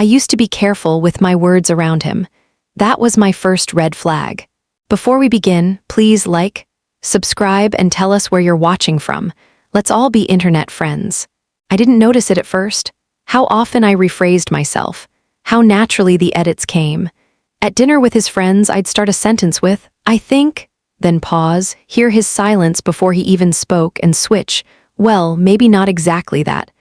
I used to be careful with my words around him. That was my first red flag. Before we begin, please like, subscribe, and tell us where you're watching from. Let's all be internet friends. I didn't notice it at first. How often I rephrased myself. How naturally the edits came. At dinner with his friends, I'd start a sentence with, "I think," then pause, hear his silence before he even spoke, and switch. Well, maybe not exactly that.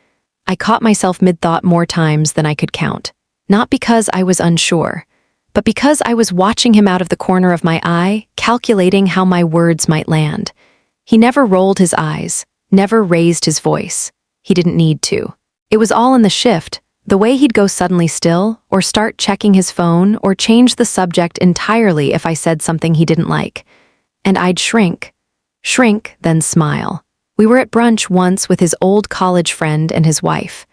I caught myself mid-thought more times than I could count. Not because I was unsure, but because I was watching him out of the corner of my eye, calculating how my words might land. He never rolled his eyes, never raised his voice. He didn't need to. It was all in the shift, the way he'd go suddenly still, or start checking his phone, or change the subject entirely if I said something he didn't like. And I'd shrink, then smile. We were at brunch once with his old college friend and his wife.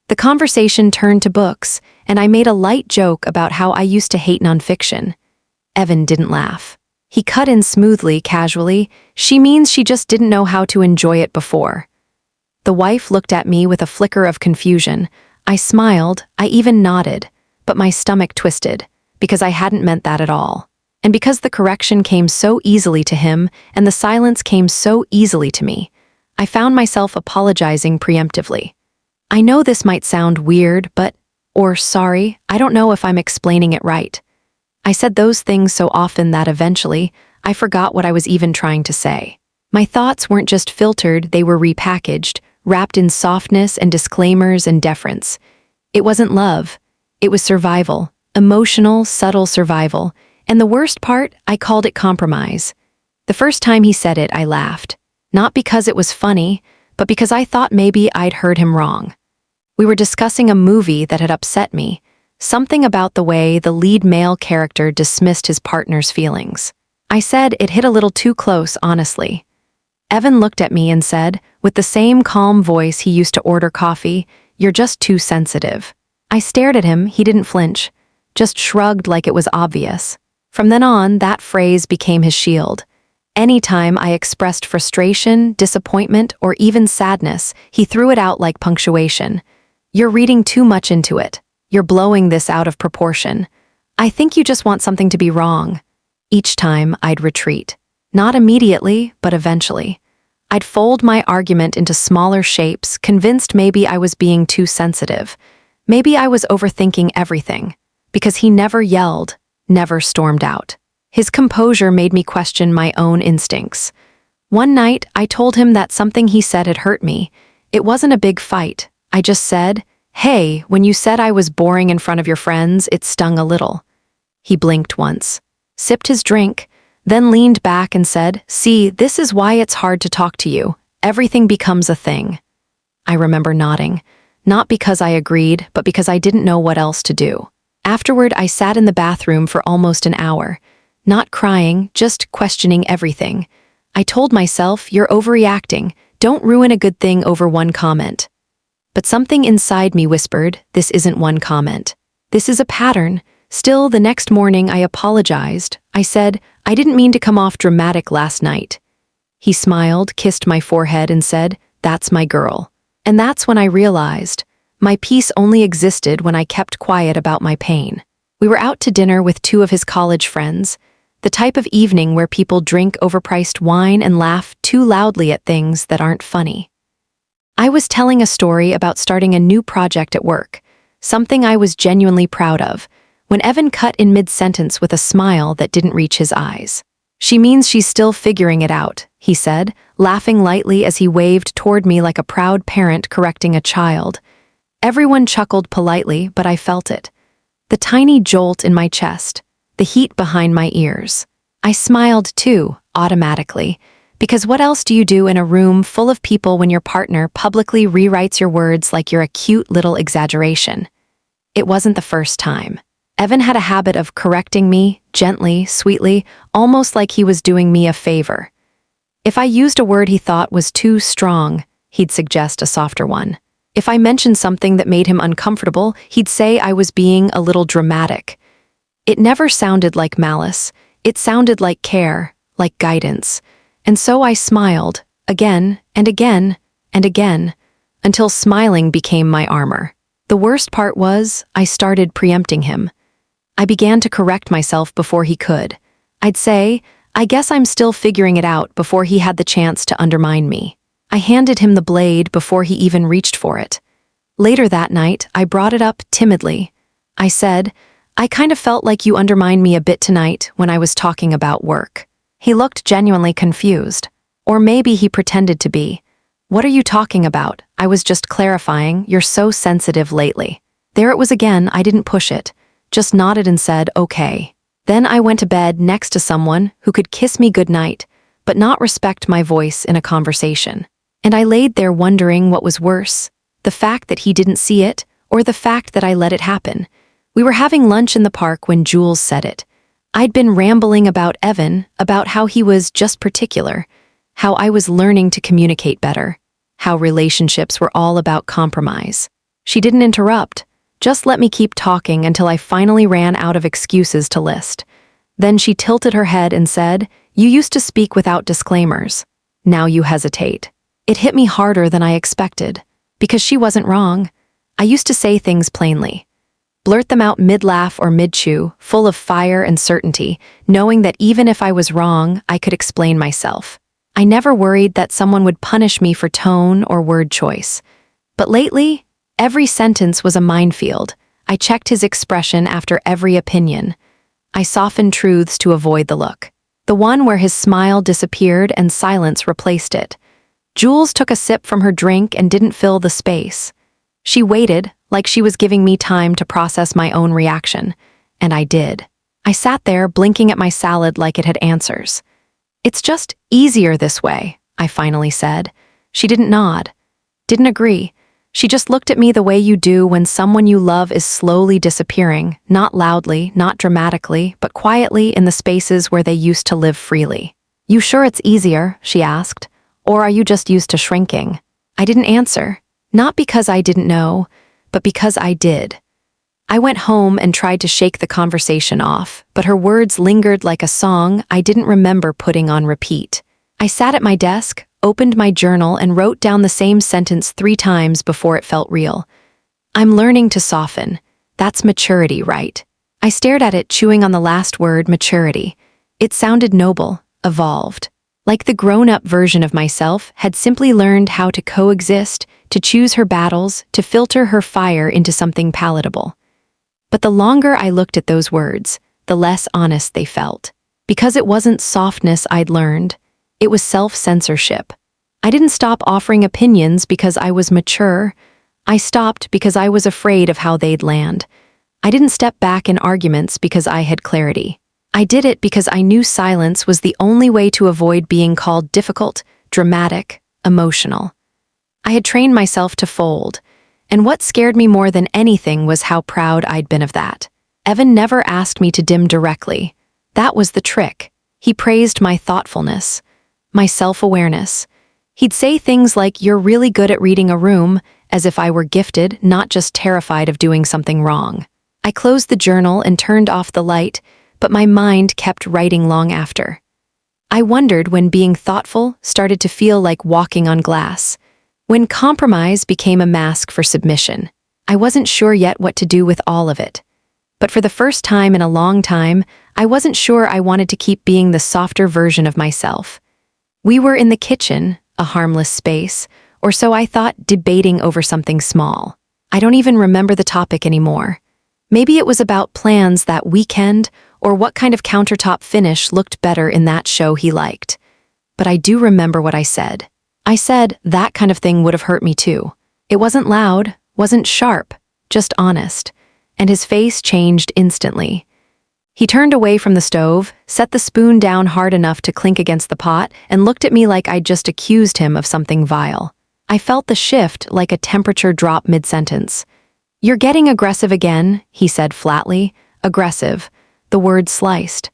The conversation turned to books, and I made a light joke about how I used to hate nonfiction. Evan didn't laugh. He cut in smoothly, casually. "She means she just didn't know how to enjoy it before." The wife looked at me with a flicker of confusion. I smiled, I even nodded, but my stomach twisted, because I hadn't meant that at all. And because the correction came so easily to him, and the silence came so easily to me, I found myself apologizing preemptively. I know this might sound weird, or sorry, I don't know if I'm explaining it right. I said those things so often that eventually, I forgot what I was even trying to say. My thoughts weren't just filtered, they were repackaged, wrapped in softness and disclaimers and deference. It wasn't love. It was survival, emotional, subtle survival, and the worst part, I called it compromise. The first time he said it, I laughed. Not because it was funny, but because I thought maybe I'd heard him wrong. We were discussing a movie that had upset me, something about the way the lead male character dismissed his partner's feelings. I said it hit a little too close, honestly. Evan looked at me and said, with the same calm voice he used to order coffee, "You're just too sensitive." I stared at him, he didn't flinch, just shrugged like it was obvious. From then on, that phrase became his shield. Anytime I expressed frustration, disappointment, or even sadness, he threw it out like punctuation. "You're reading too much into it. You're blowing this out of proportion. I think you just want something to be wrong." Each time, I'd retreat. Not immediately, but eventually. I'd fold my argument into smaller shapes, convinced maybe I was being too sensitive. Maybe I was overthinking everything. Because he never yelled, never stormed out. His composure made me question my own instincts. One night, I told him that something he said had hurt me. It wasn't a big fight. I just said, "Hey, when you said I was boring in front of your friends, it stung a little." He blinked once, sipped his drink, then leaned back and said, "See, this is why it's hard to talk to you. Everything becomes a thing." I remember nodding, not because I agreed, but because I didn't know what else to do. Afterward, I sat in the bathroom for almost an hour. Not crying, just questioning everything. I told myself, "You're overreacting. Don't ruin a good thing over one comment." But something inside me whispered, "This isn't one comment. This is a pattern." Still, the next morning I apologized. I said, "I didn't mean to come off dramatic last night." He smiled, kissed my forehead, and said, "That's my girl." And that's when I realized, my peace only existed when I kept quiet about my pain. We were out to dinner with two of his college friends, the type of evening where people drink overpriced wine and laugh too loudly at things that aren't funny. I was telling a story about starting a new project at work, something I was genuinely proud of, when Evan cut in mid-sentence with a smile that didn't reach his eyes. "She means she's still figuring it out," he said, laughing lightly as he waved toward me like a proud parent correcting a child. Everyone chuckled politely, but I felt it. The tiny jolt in my chest, the heat behind my ears. I smiled too, automatically, because what else do you do in a room full of people when your partner publicly rewrites your words like you're a cute little exaggeration? It wasn't the first time. Evan had a habit of correcting me, gently, sweetly, almost like he was doing me a favor. If I used a word he thought was too strong, he'd suggest a softer one. If I mentioned something that made him uncomfortable, he'd say I was being a little dramatic. It never sounded like malice. It sounded like care, like guidance. And so I smiled, again and again and again, until smiling became my armor. The worst part was, I started preempting him. I began to correct myself before he could. I'd say, I guess I'm still figuring it out before he had the chance to undermine me. I handed him the blade before he even reached for it. Later that night, I brought it up timidly. I said, I kind of felt like you undermined me a bit tonight when I was talking about work. He looked genuinely confused. Or maybe he pretended to be. What are you talking about? I was just clarifying, you're so sensitive lately. There it was again, I didn't push it. Just nodded and said, okay. Then I went to bed next to someone who could kiss me goodnight, but not respect my voice in a conversation. And I laid there wondering what was worse, the fact that he didn't see it, or the fact that I let it happen. We were having lunch in the park when Jules said it. I'd been rambling about Evan, about how he was just particular, how I was learning to communicate better, how relationships were all about compromise. She didn't interrupt, just let me keep talking until I finally ran out of excuses to list. Then she tilted her head and said, you used to speak without disclaimers. Now you hesitate. It hit me harder than I expected, because she wasn't wrong. I used to say things plainly. Blurt them out mid-laugh or mid-chew, full of fire and certainty, knowing that even if I was wrong, I could explain myself. I never worried that someone would punish me for tone or word choice. But lately, every sentence was a minefield. I checked his expression after every opinion. I softened truths to avoid the look. The one where his smile disappeared and silence replaced it. Jules took a sip from her drink and didn't fill the space. She waited, like she was giving me time to process my own reaction. And I did. I sat there blinking at my salad like it had answers. It's just easier this way, I finally said. She didn't nod. Didn't agree. She just looked at me the way you do when someone you love is slowly disappearing, not loudly, not dramatically, but quietly in the spaces where they used to live freely. You sure it's easier? She asked. Or are you just used to shrinking? I didn't answer. Not because I didn't know, but because I did. I went home and tried to shake the conversation off, but her words lingered like a song I didn't remember putting on repeat. I sat at my desk, opened my journal, and wrote down the same sentence 3 times before it felt real. I'm learning to soften. That's maturity, right? I stared at it, chewing on the last word, maturity. It sounded noble, evolved. Like the grown-up version of myself had simply learned how to coexist, to choose her battles, to filter her fire into something palatable. But the longer I looked at those words, the less honest they felt. Because it wasn't softness I'd learned, it was self-censorship. I didn't stop offering opinions because I was mature. I stopped because I was afraid of how they'd land. I didn't step back in arguments because I had clarity. I did it because I knew silence was the only way to avoid being called difficult, dramatic, emotional. I had trained myself to fold, and what scared me more than anything was how proud I'd been of that. Evan never asked me to dim directly. That was the trick. He praised my thoughtfulness, my self-awareness. He'd say things like, "You're really good at reading a room," as if I were gifted, not just terrified of doing something wrong. I closed the journal and turned off the light, but my mind kept writing long after. I wondered when being thoughtful started to feel like walking on glass, when compromise became a mask for submission. I wasn't sure yet what to do with all of it. But for the first time in a long time, I wasn't sure I wanted to keep being the softer version of myself. We were in the kitchen, a harmless space, or so I thought, debating over something small. I don't even remember the topic anymore. Maybe it was about plans that weekend, or what kind of countertop finish looked better in that show he liked. But I do remember what I said. I said that kind of thing would have hurt me too. It wasn't loud, wasn't sharp, just honest. And his face changed instantly. He turned away from the stove, set the spoon down hard enough to clink against the pot, and looked at me like I'd just accused him of something vile. I felt the shift like a temperature drop mid-sentence. "You're getting aggressive again," he said flatly. Aggressive. The word sliced.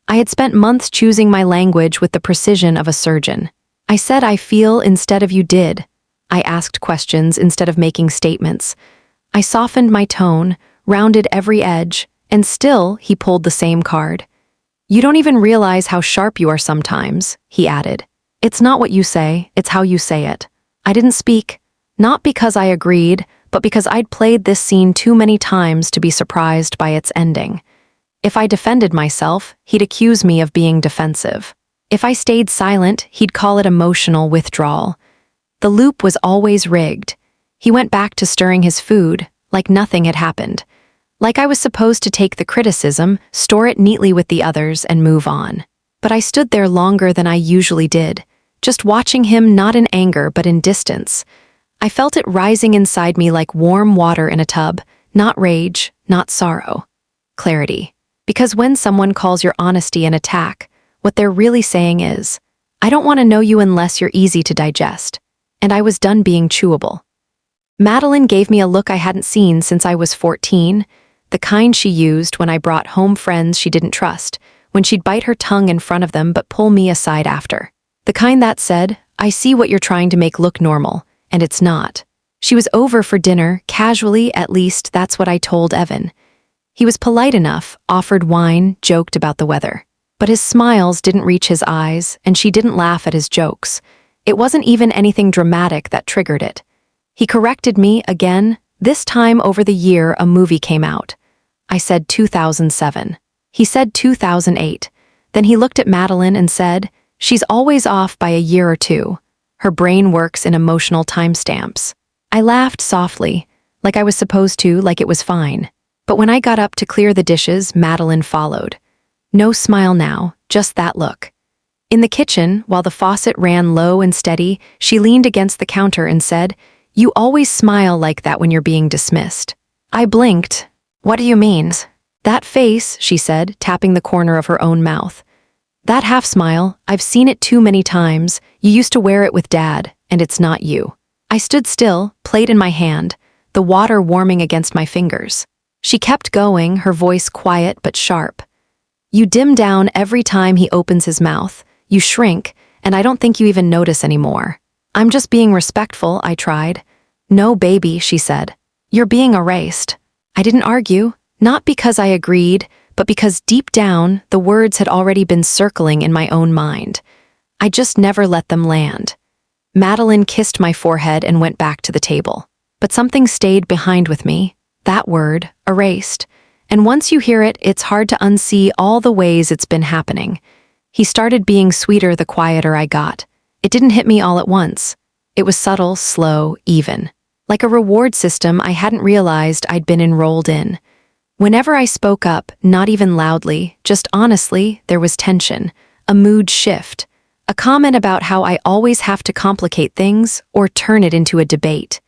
I had spent months choosing my language with the precision of a surgeon. I said I feel instead of you did. I asked questions instead of making statements. I softened my tone, rounded every edge, and still he pulled the same card. "You don't even realize how sharp you are sometimes," he added. "It's not what you say, it's how you say it." I didn't speak, not because I agreed, but because I'd played this scene too many times to be surprised by its ending. If I defended myself, he'd accuse me of being defensive. If I stayed silent, he'd call it emotional withdrawal. The loop was always rigged. He went back to stirring his food, like nothing had happened. Like I was supposed to take the criticism, store it neatly with the others, and move on. But I stood there longer than I usually did, just watching him, not in anger but in distance. I felt it rising inside me like warm water in a tub, not rage, not sorrow. Clarity. Because when someone calls your honesty an attack, what they're really saying is, I don't want to know you unless you're easy to digest. And I was done being chewable. Madeline gave me a look I hadn't seen since I was 14, the kind she used when I brought home friends she didn't trust, when she'd bite her tongue in front of them but pull me aside after. The kind that said, I see what you're trying to make look normal, and it's not. She was over for dinner, casually, at least that's what I told Evan. He was polite enough, offered wine, joked about the weather. But his smiles didn't reach his eyes, and she didn't laugh at his jokes. It wasn't even anything dramatic that triggered it. He corrected me again. This time over the year a movie came out. I said 2007. He said 2008. Then he looked at Madeline and said, she's always off by a year or two. Her brain works in emotional timestamps. I laughed softly, like I was supposed to, like it was fine. But when I got up to clear the dishes, Madeline followed. No smile now, just that look. In the kitchen, while the faucet ran low and steady, she leaned against the counter and said, you always smile like that when you're being dismissed. I blinked. What do you mean? That face, she said, tapping the corner of her own mouth. That half smile, I've seen it too many times. You used to wear it with Dad, and it's not you. I stood still, plate in my hand, the water warming against my fingers. She kept going, her voice quiet but sharp. You dim down every time he opens his mouth. You shrink, and I don't think you even notice anymore. I'm just being respectful, I tried. No, baby, she said. You're being erased. I didn't argue, not because I agreed, but because deep down, the words had already been circling in my own mind. I just never let them land. Madeline kissed my forehead and went back to the table. But something stayed behind with me. That word, erased. And once you hear it, it's hard to unsee all the ways it's been happening. He started being sweeter the quieter I got. It didn't hit me all at once. It was subtle, slow, even. Like a reward system I hadn't realized I'd been enrolled in. Whenever I spoke up, not even loudly, just honestly, there was tension, a mood shift, a comment about how I always have to complicate things or turn it into a debate.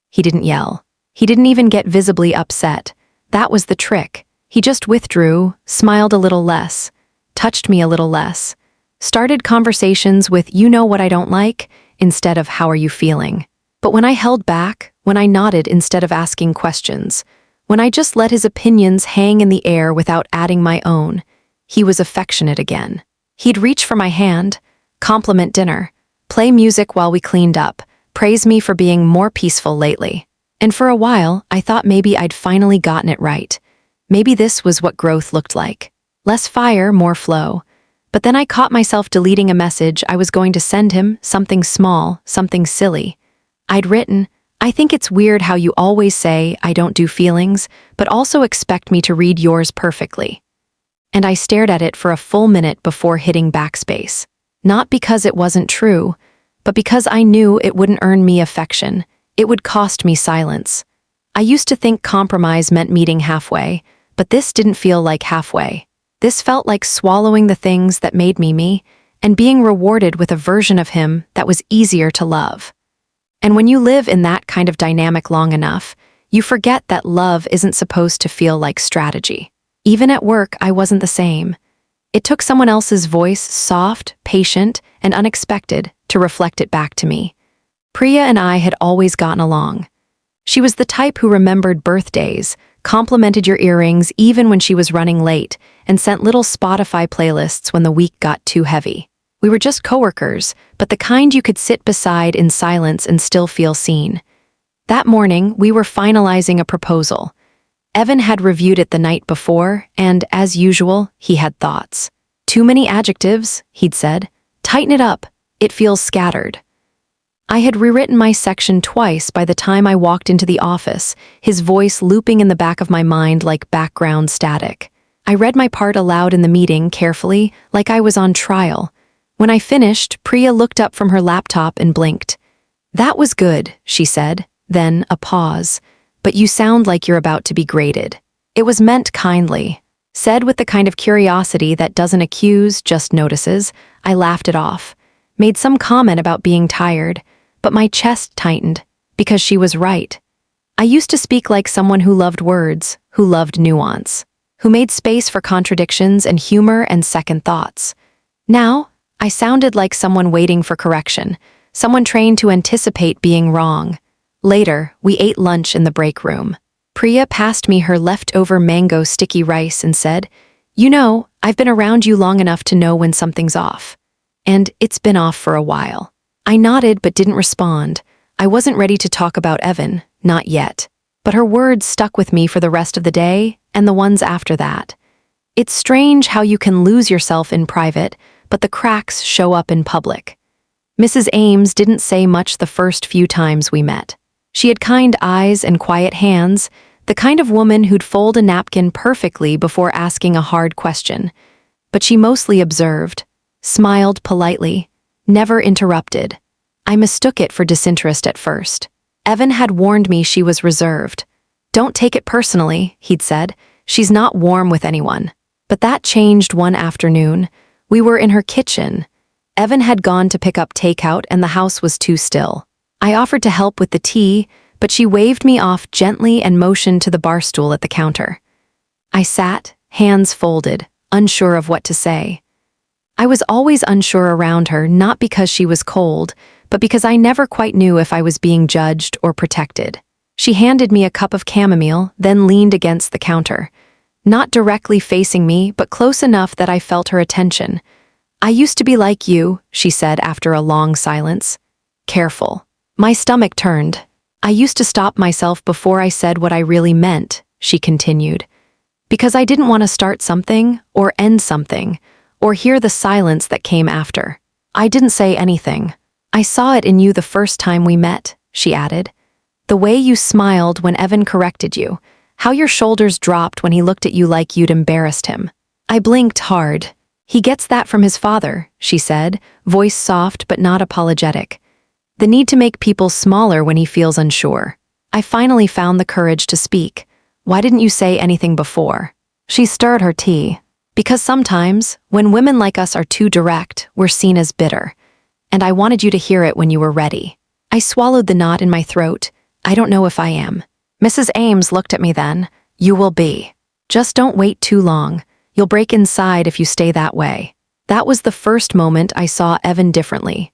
He didn't yell. He didn't even get visibly upset. That was the trick. He just withdrew, smiled a little less, touched me a little less, started conversations with you know what I don't like instead of how are you feeling. But when I held back, when I nodded instead of asking questions, when I just let his opinions hang in the air without adding my own, he was affectionate again. He'd reach for my hand, compliment dinner, play music while we cleaned up, praise me for being more peaceful lately. And for a while, I thought maybe I'd finally gotten it right. Maybe this was what growth looked like. Less fire, more flow. But then I caught myself deleting a message I was going to send him, something small, something silly. I'd written, I think it's weird how you always say I don't do feelings, but also expect me to read yours perfectly. And I stared at it for a full minute before hitting backspace. Not because it wasn't true, but because I knew it wouldn't earn me affection. It would cost me silence. I used to think compromise meant meeting halfway, but this didn't feel like halfway. This felt like swallowing the things that made me me, and being rewarded with a version of him that was easier to love. And when you live in that kind of dynamic long enough, you forget that love isn't supposed to feel like strategy. Even at work, I wasn't the same. It took someone else's voice, soft, patient, and unexpected, to reflect it back to me. Priya and I had always gotten along. She was the type who remembered birthdays, complimented your earrings even when she was running late, and sent little Spotify playlists when the week got too heavy. We were just coworkers, but the kind you could sit beside in silence and still feel seen. That morning, we were finalizing a proposal. Evan had reviewed it the night before, and, as usual, he had thoughts. Too many adjectives, he'd said. Tighten it up. It feels scattered. I had rewritten my section twice by the time I walked into the office, his voice looping in the back of my mind like background static. I read my part aloud in the meeting carefully, like I was on trial. When I finished, Priya looked up from her laptop and blinked. "That was good," she said, then a pause. "But you sound like you're about to be graded." It was meant kindly. Said with the kind of curiosity that doesn't accuse, just notices. I laughed it off. Made some comment about being tired, but my chest tightened, because she was right. I used to speak like someone who loved words, who loved nuance, who made space for contradictions and humor and second thoughts. Now, I sounded like someone waiting for correction, someone trained to anticipate being wrong. Later, we ate lunch in the break room. Priya passed me her leftover mango sticky rice and said, "You know, I've been around you long enough to know when something's off. And it's been off for a while." I nodded but didn't respond. I wasn't ready to talk about Evan, not yet. But her words stuck with me for the rest of the day and the ones after that. It's strange how you can lose yourself in private, but the cracks show up in public. Mrs. Ames didn't say much the first few times we met. She had kind eyes and quiet hands, the kind of woman who'd fold a napkin perfectly before asking a hard question. But she mostly observed, smiled politely, never interrupted. I mistook it for disinterest at first. Evan had warned me she was reserved. "Don't take it personally," he'd said. "She's not warm with anyone." But that changed one afternoon. We were in her kitchen. Evan had gone to pick up takeout and the house was too still. I offered to help with the tea, but she waved me off gently and motioned to the bar stool at the counter. I sat, hands folded, unsure of what to say. I was always unsure around her, not because she was cold, but because I never quite knew if I was being judged or protected. She handed me a cup of chamomile, then leaned against the counter. Not directly facing me, but close enough that I felt her attention. "I used to be like you," she said after a long silence. "Careful." My stomach turned. "I used to stop myself before I said what I really meant," she continued. "Because I didn't want to start something, or end something, or hear the silence that came after. I didn't say anything. I saw it in you the first time we met," she added. "The way you smiled when Evan corrected you, how your shoulders dropped when he looked at you like you'd embarrassed him." I blinked hard. "He gets that from his father," she said, voice soft but not apologetic. "The need to make people smaller when he feels unsure." I finally found the courage to speak. "Why didn't you say anything before?" She stirred her tea. "Because sometimes, when women like us are too direct, we're seen as bitter. And I wanted you to hear it when you were ready." I swallowed the knot in my throat. "I don't know if I am." Mrs. Ames looked at me then. "You will be. Just don't wait too long. You'll break inside if you stay that way." That was the first moment I saw Evan differently.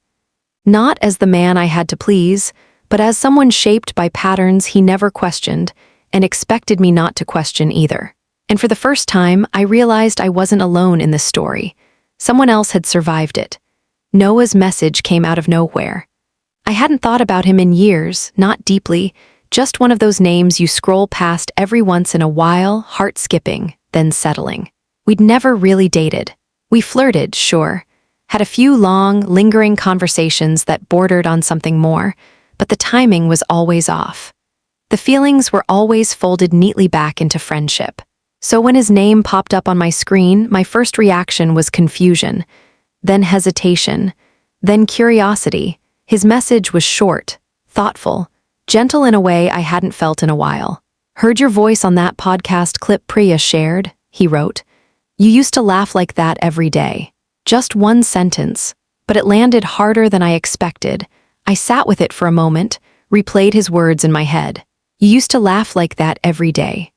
Not as the man I had to please, but as someone shaped by patterns he never questioned, and expected me not to question either. And for the first time, I realized I wasn't alone in this story. Someone else had survived it. Noah's message came out of nowhere. I hadn't thought about him in years, not deeply, just one of those names you scroll past every once in a while, heart-skipping, then settling. We'd never really dated. We flirted, sure. Had a few long, lingering conversations that bordered on something more, but the timing was always off. The feelings were always folded neatly back into friendship. So when his name popped up on my screen, my first reaction was confusion, then hesitation, then curiosity. His message was short, thoughtful, gentle in a way I hadn't felt in a while. "Heard your voice on that podcast clip Priya shared," he wrote. "You used to laugh like that every day." Just one sentence, but it landed harder than I expected. I sat with it for a moment, replayed his words in my head. "You used to laugh like that every day."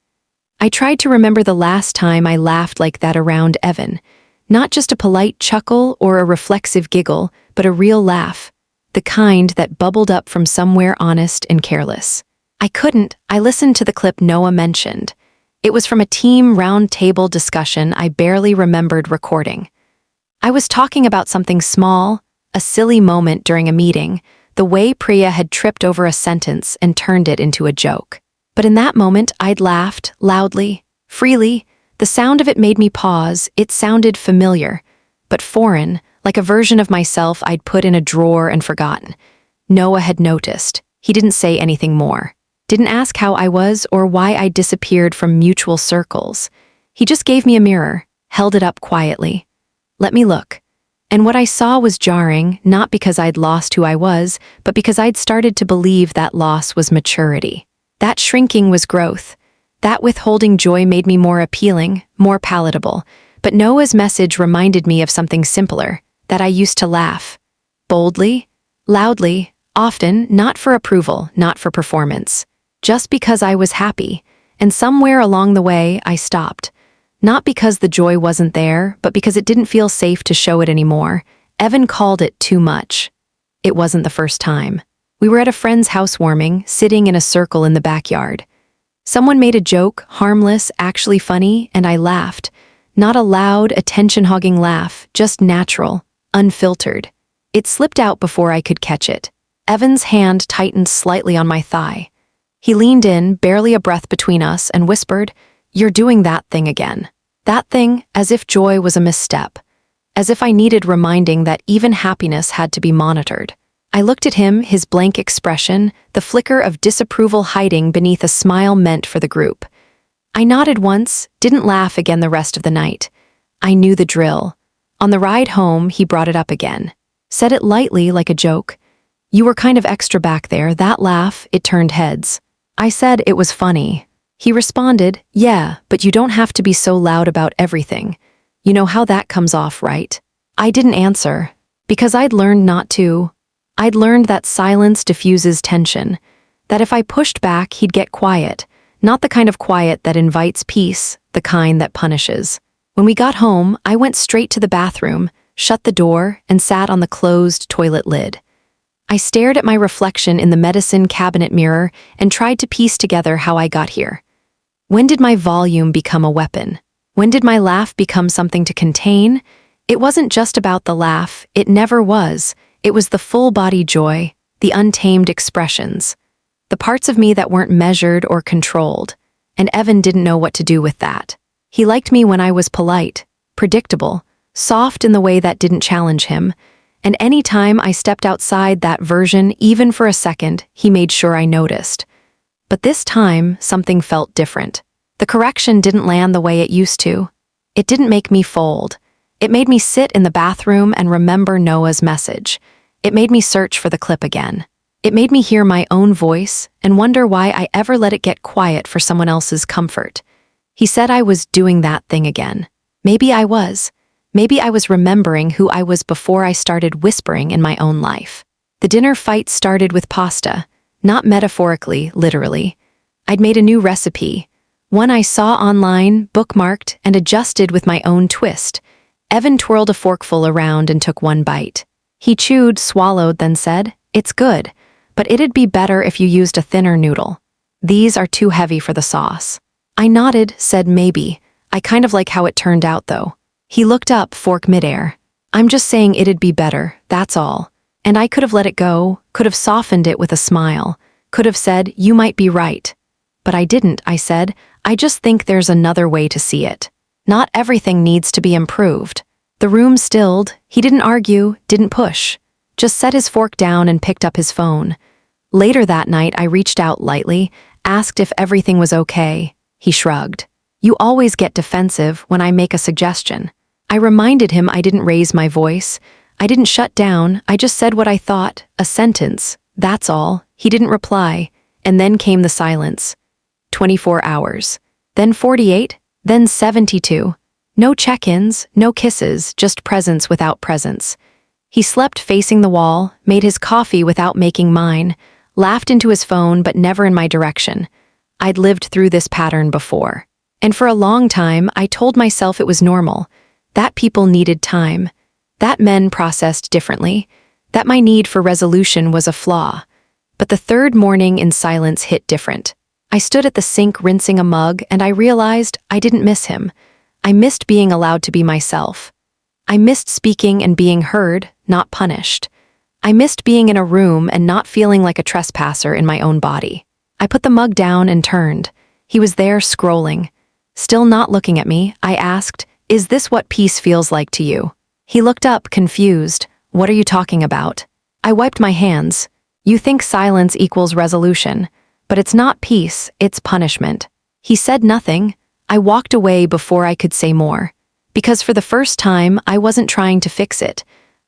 I tried to remember the last time I laughed like that around Evan. Not just a polite chuckle or a reflexive giggle, but a real laugh. The kind that bubbled up from somewhere honest and careless. I listened to the clip Noah mentioned. It was from a team round-table discussion I barely remembered recording. I was talking about something small, a silly moment during a meeting, the way Priya had tripped over a sentence and turned it into a joke. But in that moment, I'd laughed, loudly, freely. The sound of it made me pause. It sounded familiar, but foreign, like a version of myself I'd put in a drawer and forgotten. Noah had noticed. He didn't say anything more. Didn't ask how I was or why I disappeared from mutual circles. He just gave me a mirror, held it up quietly. Let me look. And what I saw was jarring, not because I'd lost who I was, but because I'd started to believe that loss was maturity. That shrinking was growth. That withholding joy made me more appealing, more palatable. But Noah's message reminded me of something simpler, that I used to laugh. Boldly, loudly, often, not for approval, not for performance. Just because I was happy, and somewhere along the way I stopped. Not because the joy wasn't there, but because it didn't feel safe to show it anymore. Evan called it too much. It wasn't the first time. We were at a friend's housewarming, sitting in a circle in the backyard. Someone made a joke, harmless, actually funny, and I laughed. Not a loud, attention-hogging laugh, just natural, unfiltered. It slipped out before I could catch it. Evan's hand tightened slightly on my thigh. He leaned in, barely a breath between us, and whispered, "You're doing that thing again." That thing, as if joy was a misstep. As if I needed reminding that even happiness had to be monitored. I looked at him, his blank expression, the flicker of disapproval hiding beneath a smile meant for the group. I nodded once, didn't laugh again the rest of the night. I knew the drill. On the ride home, he brought it up again. Said it lightly, like a joke. "You were kind of extra back there, that laugh, it turned heads." I said it was funny. He responded, "Yeah, but you don't have to be so loud about everything. You know how that comes off, right?" I didn't answer, because I'd learned not to. I'd learned that silence diffuses tension, that if I pushed back, he'd get quiet, not the kind of quiet that invites peace, the kind that punishes. When we got home, I went straight to the bathroom, shut the door, and sat on the closed toilet lid. I stared at my reflection in the medicine cabinet mirror and tried to piece together how I got here. When did my volume become a weapon? When did my laugh become something to contain? It wasn't just about the laugh, it never was. It was the full-body joy, the untamed expressions, the parts of me that weren't measured or controlled. And Evan didn't know what to do with that. He liked me when I was polite, predictable, soft in the way that didn't challenge him, and any time I stepped outside that version, even for a second, he made sure I noticed. But this time, something felt different. The correction didn't land the way it used to. It didn't make me fold. It made me sit in the bathroom and remember Noah's message. It made me search for the clip again. It made me hear my own voice and wonder why I ever let it get quiet for someone else's comfort. He said I was doing that thing again. Maybe I was. Maybe I was remembering who I was before I started whispering in my own life. The dinner fight started with pasta, not metaphorically, literally. I'd made a new recipe, one I saw online, bookmarked, and adjusted with my own twist. Evan twirled a forkful around and took one bite. He chewed, swallowed, then said, "It's good, but it'd be better if you used a thinner noodle. These are too heavy for the sauce." I nodded, said maybe. I kind of like how it turned out, though. He looked up, fork midair. "I'm just saying it'd be better, that's all." And I could have let it go, could have softened it with a smile, could have said, "You might be right." But I didn't, I said. "I just think there's another way to see it. Not everything needs to be improved." The room stilled. He didn't argue, didn't push. Just set his fork down and picked up his phone. Later that night, I reached out lightly, asked if everything was okay. He shrugged. "You always get defensive when I make a suggestion." I reminded him I didn't raise my voice. I didn't shut down, I just said what I thought, a sentence, that's all. He didn't reply, and then came the silence. 24 hours. Then 48, then 72. No check-ins, no kisses, just presence without presence. He slept facing the wall, made his coffee without making mine, laughed into his phone but never in my direction. I'd lived through this pattern before. And for a long time, I told myself it was normal. That people needed time, that men processed differently, that my need for resolution was a flaw. But the third morning in silence hit different. I stood at the sink rinsing a mug and I realized I didn't miss him. I missed being allowed to be myself. I missed speaking and being heard, not punished. I missed being in a room and not feeling like a trespasser in my own body. I put the mug down and turned. He was there scrolling. Still not looking at me, I asked, "Is this what peace feels like to you?" He looked up, confused. "What are you talking about?" I wiped my hands. You think silence equals resolution, but it's not peace, it's punishment. He said nothing. I walked away before I could say more. Because for the first time, I wasn't trying to fix it.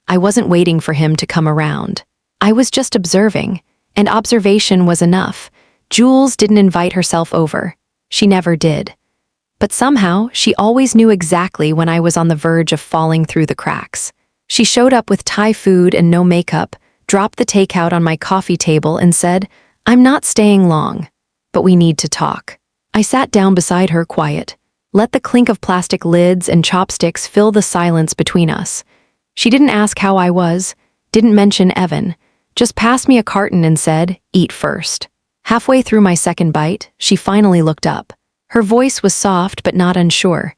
I wasn't waiting for him to come around. I was just observing, and observation was enough. Jules didn't invite herself over. She never did. But somehow, she always knew exactly when I was on the verge of falling through the cracks. She showed up with Thai food and no makeup, dropped the takeout on my coffee table and said, "I'm not staying long, but we need to talk." I sat down beside her, quiet. Let the clink of plastic lids and chopsticks fill the silence between us. She didn't ask how I was, didn't mention Evan, just passed me a carton and said, "Eat first." Halfway through my second bite, she finally looked up. Her voice was soft but not unsure.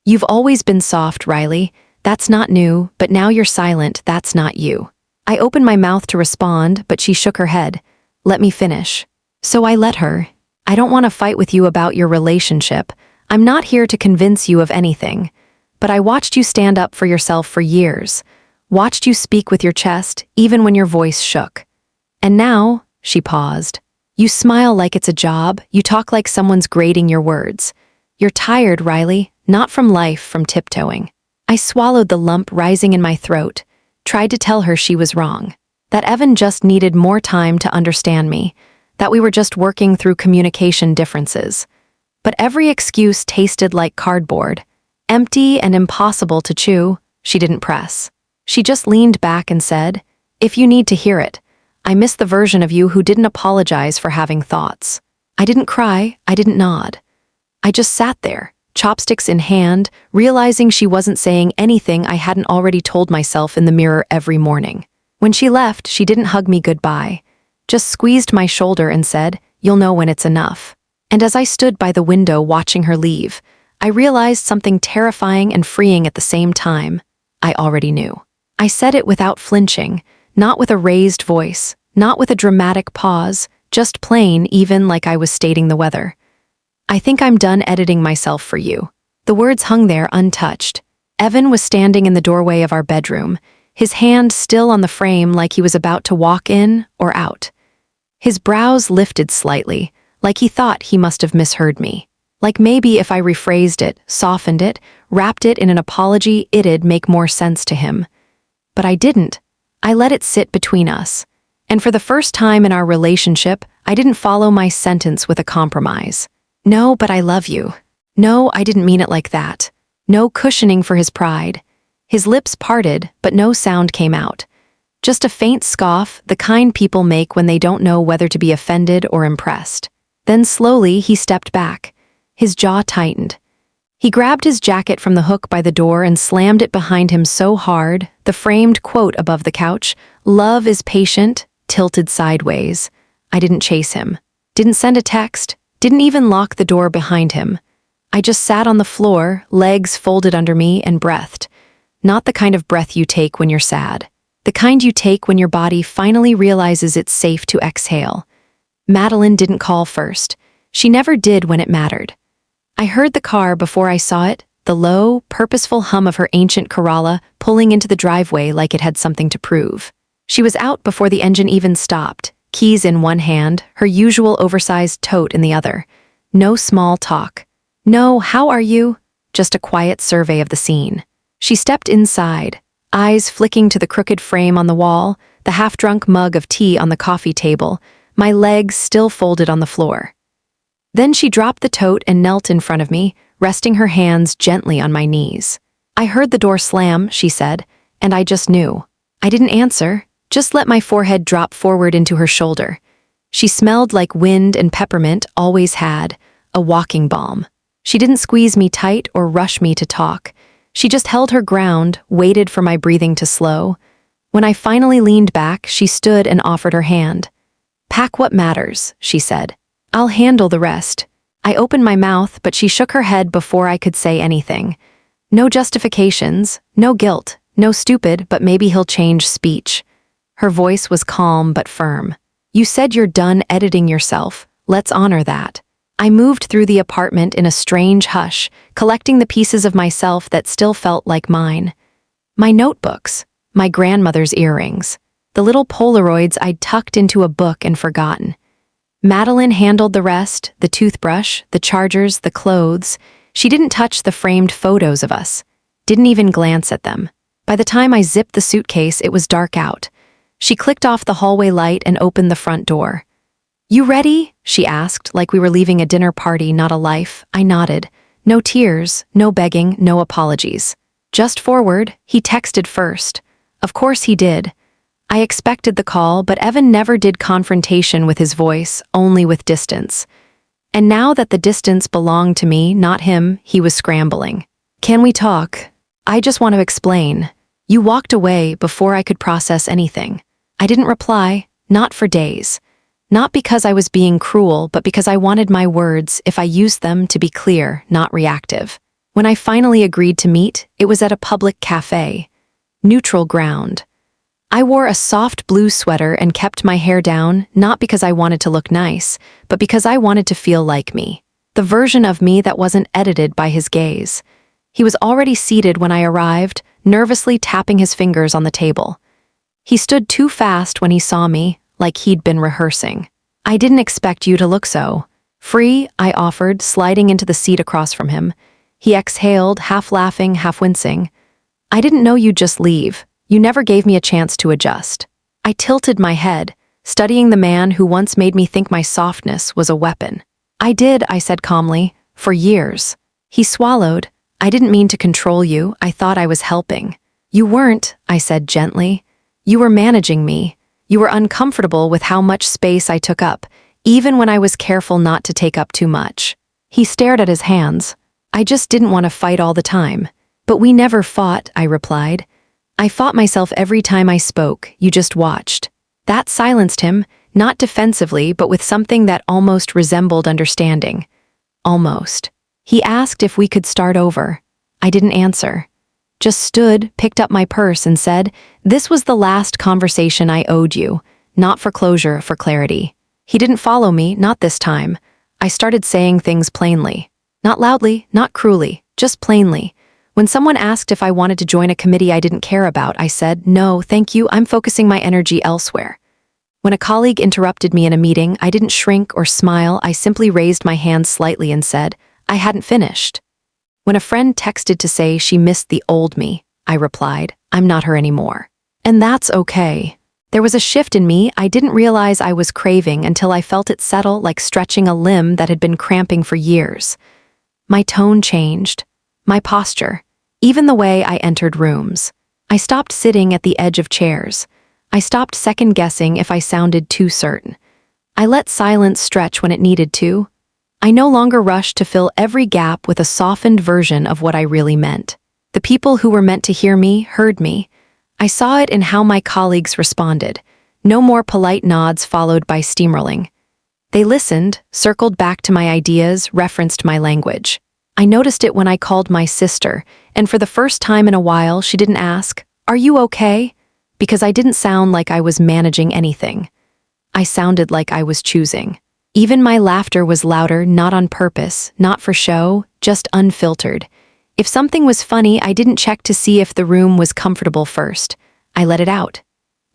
"You've always been soft, Riley. That's not new, but now you're silent, that's not you." I opened my mouth to respond, but she shook her head. "Let me finish." So I let her. "I don't want to fight with you about your relationship. I'm not here to convince you of anything. But I watched you stand up for yourself for years. Watched you speak with your chest, even when your voice shook. And now," she paused, "you smile like it's a job, you talk like someone's grading your words. You're tired, Riley, not from life, from tiptoeing." I swallowed the lump rising in my throat, tried to tell her she was wrong. That Evan just needed more time to understand me, that we were just working through communication differences. But every excuse tasted like cardboard, empty and impossible to chew. She didn't press. She just leaned back and said, "If you need to hear it, I miss the version of you who didn't apologize for having thoughts." I didn't cry, I didn't nod. I just sat there, chopsticks in hand, realizing she wasn't saying anything I hadn't already told myself in the mirror every morning. When she left, she didn't hug me goodbye, just squeezed my shoulder and said, "You'll know when it's enough." And as I stood by the window watching her leave, I realized something terrifying and freeing at the same time. I already knew. I said it without flinching, not with a raised voice, not with a dramatic pause, just plain, even like I was stating the weather. "I think I'm done editing myself for you." The words hung there untouched. Evan was standing in the doorway of our bedroom, his hand still on the frame like he was about to walk in or out. His brows lifted slightly, like he thought he must have misheard me. Like maybe if I rephrased it, softened it, wrapped it in an apology, it'd make more sense to him. But I didn't. I let it sit between us. And for the first time in our relationship, I didn't follow my sentence with a compromise. "No, but I love you." "No, I didn't mean it like that." No cushioning for his pride. His lips parted, but no sound came out. Just a faint scoff, the kind people make when they don't know whether to be offended or impressed. Then slowly he stepped back. His jaw tightened. He grabbed his jacket from the hook by the door and slammed it behind him so hard, the framed quote above the couch, "Love is patient," tilted sideways. I didn't chase him. Didn't send a text. Didn't even lock the door behind him. I just sat on the floor, legs folded under me, and breathed. Not the kind of breath you take when you're sad. The kind you take when your body finally realizes it's safe to exhale. Madeline didn't call first. She never did when it mattered. I heard the car before I saw it, the low, purposeful hum of her ancient Corolla pulling into the driveway like it had something to prove. She was out before the engine even stopped, keys in one hand, her usual oversized tote in the other. No small talk. No, "How are you?" Just a quiet survey of the scene. She stepped inside, eyes flicking to the crooked frame on the wall, the half-drunk mug of tea on the coffee table, my legs still folded on the floor. Then she dropped the tote and knelt in front of me, resting her hands gently on my knees. "I heard the door slam," she said, and I just knew. I didn't answer, just let my forehead drop forward into her shoulder. She smelled like wind and peppermint always had, a walking balm. She didn't squeeze me tight or rush me to talk. She just held her ground, waited for my breathing to slow. When I finally leaned back, she stood and offered her hand. "Pack what matters," she said. "I'll handle the rest." I opened my mouth, but she shook her head before I could say anything. No justifications, no guilt, no stupid, but maybe he'll change speech. Her voice was calm but firm. "You said you're done editing yourself. Let's honor that." I moved through the apartment in a strange hush, collecting the pieces of myself that still felt like mine. My notebooks, my grandmother's earrings, the little Polaroids I'd tucked into a book and forgotten. Madeline handled the rest, the toothbrush, the chargers, the clothes. She didn't touch the framed photos of us, didn't even glance at them. By the time I zipped the suitcase, it was dark out. She clicked off the hallway light and opened the front door. "You ready?" she asked, like we were leaving a dinner party, not a life. I nodded. No tears, no begging, no apologies. "Just forward," he texted first. Of course he did. I expected the call, but Evan never did confrontation with his voice, only with distance. And now that the distance belonged to me, not him, he was scrambling. "Can we talk? I just want to explain. You walked away before I could process anything." I didn't reply, not for days. Not because I was being cruel, but because I wanted my words, if I used them, to be clear, not reactive. When I finally agreed to meet, it was at a public cafe. Neutral ground. I wore a soft blue sweater and kept my hair down, not because I wanted to look nice, but because I wanted to feel like me. The version of me that wasn't edited by his gaze. He was already seated when I arrived, nervously tapping his fingers on the table. He stood too fast when he saw me, like he'd been rehearsing. "I didn't expect you to look so." "Free," I offered, sliding into the seat across from him. He exhaled, half laughing, half wincing. "I didn't know you'd just leave. You never gave me a chance to adjust." I tilted my head, studying the man who once made me think my softness was a weapon. "I did," I said calmly, "for years." He swallowed. "I didn't mean to control you. I thought I was helping." "You weren't," I said gently. "You were managing me. You were uncomfortable with how much space I took up, even when I was careful not to take up too much." He stared at his hands. "I just didn't want to fight all the time." "But we never fought," I replied. "I fought myself every time I spoke. You just watched." That silenced him, not defensively, but with something that almost resembled understanding. Almost. He asked if we could start over. I didn't answer. Just stood, picked up my purse and said, "This was the last conversation I owed you, not for closure, for clarity." He didn't follow me, not this time. I started saying things plainly. Not loudly, not cruelly, just plainly. When someone asked if I wanted to join a committee I didn't care about, I said, "No, thank you, I'm focusing my energy elsewhere." When a colleague interrupted me in a meeting, I didn't shrink or smile, I simply raised my hand slightly and said, I hadn't finished. When a friend texted to say she missed the old me, I replied, "I'm not her anymore." And that's okay. There was a shift in me I didn't realize I was craving until I felt it settle like stretching a limb that had been cramping for years. My tone changed. My posture. Even the way I entered rooms. I stopped sitting at the edge of chairs. I stopped second-guessing if I sounded too certain. I let silence stretch when it needed to. I no longer rushed to fill every gap with a softened version of what I really meant. The people who were meant to hear me heard me. I saw it in how my colleagues responded. No more polite nods followed by steamrolling. They listened, circled back to my ideas, referenced my language. I noticed it when I called my sister, and for the first time in a while she didn't ask, "Are you okay?" Because I didn't sound like I was managing anything. I sounded like I was choosing. Even my laughter was louder, not on purpose, not for show, just unfiltered. If something was funny, I didn't check to see if the room was comfortable first. I let it out.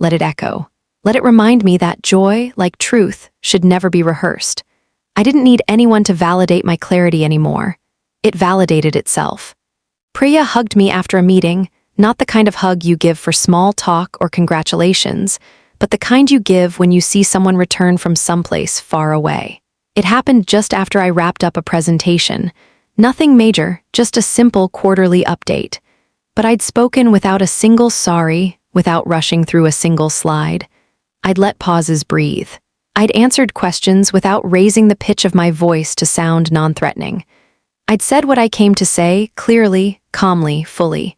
Let it echo. Let it remind me that joy, like truth, should never be rehearsed. I didn't need anyone to validate my clarity anymore. It validated itself. Priya hugged me after a meeting, not the kind of hug you give for small talk or congratulations, but the kind you give when you see someone return from someplace far away. It happened just after I wrapped up a presentation. Nothing major, just a simple quarterly update. But I'd spoken without a single sorry, without rushing through a single slide. I'd let pauses breathe. I'd answered questions without raising the pitch of my voice to sound non-threatening. I'd said what I came to say, clearly, calmly, fully.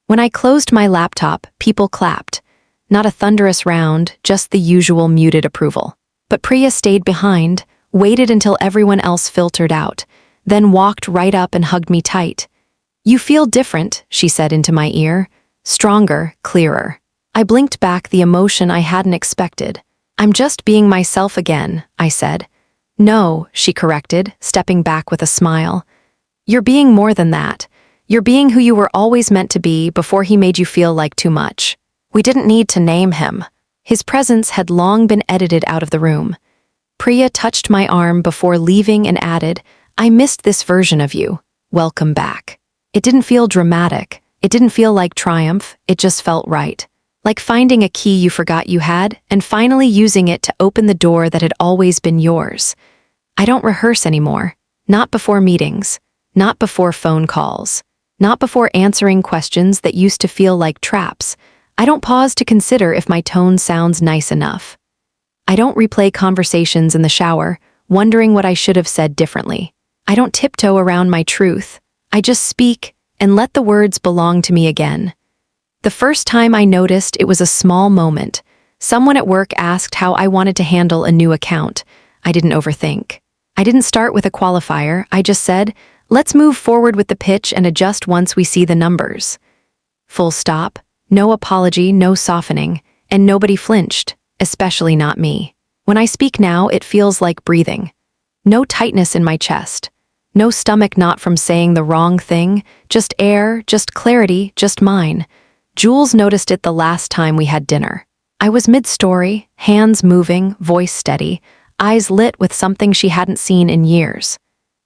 When I closed my laptop, people clapped. Not a thunderous round, just the usual muted approval. But Priya stayed behind, waited until everyone else filtered out, then walked right up and hugged me tight. "You feel different," she said into my ear. Stronger, clearer. I blinked back the emotion I hadn't expected. "I'm just being myself again," I said. "No," she corrected, stepping back with a smile. "You're being more than that. You're being who you were always meant to be before he made you feel like too much." We didn't need to name him. His presence had long been edited out of the room. Priya touched my arm before leaving and added, "I missed this version of you. Welcome back." It didn't feel dramatic. It didn't feel like triumph. It just felt right. Like finding a key you forgot you had and finally using it to open the door that had always been yours. I don't rehearse anymore. Not before meetings. Not before phone calls. Not before answering questions that used to feel like traps. I don't pause to consider if my tone sounds nice enough. I don't replay conversations in the shower, wondering what I should have said differently. I don't tiptoe around my truth. I just speak and let the words belong to me again. The first time I noticed, it was a small moment. Someone at work asked how I wanted to handle a new account. I didn't overthink. I didn't start with a qualifier. I just said, "Let's move forward with the pitch and adjust once we see the numbers." Full stop. No apology, no softening, and nobody flinched, especially not me. When I speak now, it feels like breathing. No tightness in my chest. No stomach knot from saying the wrong thing. Just air, just clarity, just mine. Jules noticed it the last time we had dinner. I was mid-story, hands moving, voice steady, eyes lit with something she hadn't seen in years.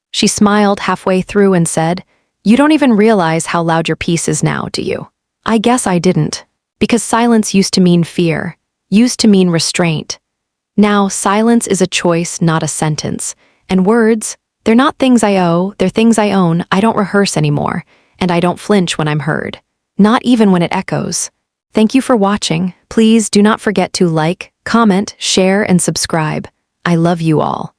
She smiled halfway through and said, "You don't even realize how loud your piece is now, do you?" I guess I didn't, because silence used to mean fear, used to mean restraint. Now, silence is a choice, not a sentence. And words, they're not things I owe, they're things I own. I don't rehearse anymore, and I don't flinch when I'm heard. Not even when it echoes. Thank you for watching. Please do not forget to like, comment, share, and subscribe. I love you all.